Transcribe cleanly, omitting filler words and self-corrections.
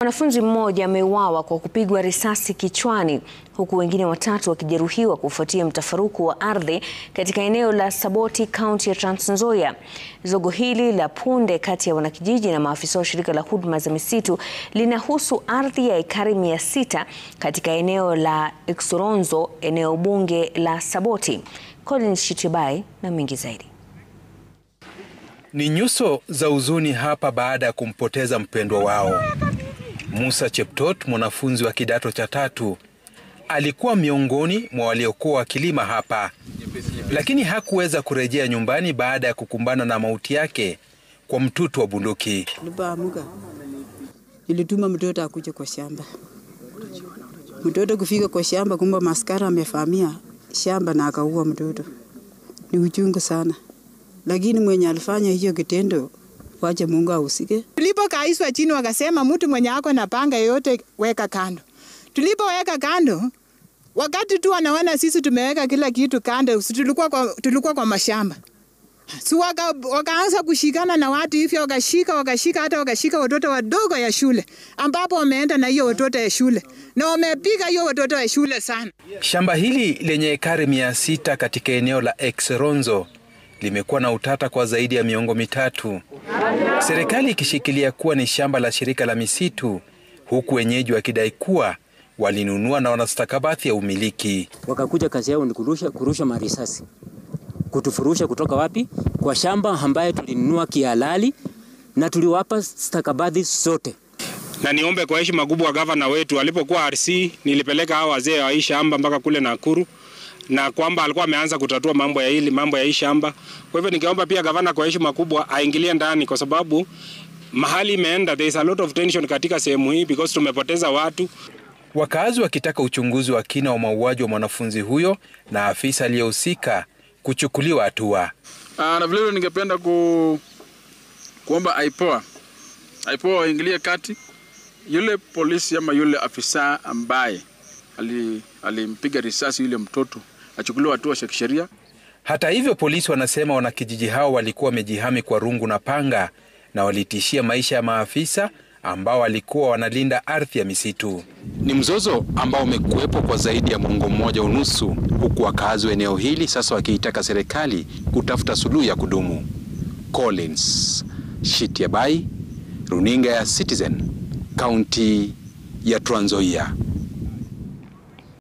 Mwanafunzi mmoja ameuawa kwa kupigwa risasi kichwani huku wengine watatu wakijeruhiwa kufuatia mtafaruku wa ardhi katika eneo la Saboti, kaunti ya Trans Nzoia. Zogo hili la punde kati ya wanakijiji na maafisa wa shirika la huduma za misitu linahusu ardhi ya ekari 600 katika eneo la Eksoronzo, eneo bunge la Saboti. Collins Shitibai na mengi zaidi. Ni nyuso za huzuni hapa baada ya kumpoteza mpendwa wao. Musa Cheptot, mwanafunzi wa kidato cha 3, alikuwa miongoni mwa waliokuwa wakilima hapa, lakini hakuweza kurejea nyumbani baada ya kukumbana na mauti yake kwa mtutu wa bunduki. Nilituma mtoto akuje kwa shamba. Mtoto kufika kwa shamba, kumbe maskara amefahamia shamba na akaua mtoto. Ni uchungu sana, lakini mwenye alifanya hiyo kitendo wacha Mungu ahusike. Tulipokaiswa chini wakasema mtu mwenye ako na panga yote weka kando. Tulipoweka kando, wakati tu wanaona sisi tumeweka kila kitu kando, tulikuwa kwa mashamba. So wakaanza kushikana na watu hivyo, wakashika watoto wadogo ya shule, ambapo wameenda na hiyo watoto ya shule na wamepiga hiyo watoto ya shule sana. Shamba hili lenye ekari 600 katika eneo la Eksoronzo limekuwa na utata kwa zaidi ya miongo mitatu. Serikali ikishikilia kuwa ni shamba la shirika la misitu, huku wenyeji wakidai kuwa walinunua na wanastakabadhi ya umiliki. Wakakuja kazi yao ni kurusha marisasi. Kutufurusha kutoka wapi? Kwa shamba ambaye tulinunua kihalali na tuliwapa stakabadhi zote. Na niombe kwa heshima kubwa gavana wetu, alipokuwa RC nilipeleka hao wazee wa hii shamba mpaka kule Nakuru, na kwamba alikuwa ameanza kutatua mambo ya hii shamba. Kwa hivyo ningeomba pia gavana kwa heshima kubwa aingilie ndani, kwa sababu mahali imeenda, there is a lot of tension katika sehemu hii because tumepoteza watu. Wakazi wakitaka uchunguzi wa kina wa mauaji wa mwanafunzi huyo na afisa aliyehusika kuchukuliwa hatua. Na vile ningependa kuomba IPOA waingilie kati. Yule polisi ama yule afisa ambaye alimpiga risasi yule mtoto achukuliwe hatua za kisheria. Hata hivyo, polisi wanasema wanakijiji hao walikuwa wamejihami kwa rungu na panga na walitishia maisha ya maafisa ambao walikuwa wanalinda ardhi ya misitu. Ni mzozo ambao umekuwepo kwa zaidi ya mwongo mmoja unusu, huku wakazi wa eneo hili sasa wakiitaka serikali kutafuta suluhu ya kudumu. Collins Shitibai, runinga ya Citizen, kaunti ya Trans Nzoia.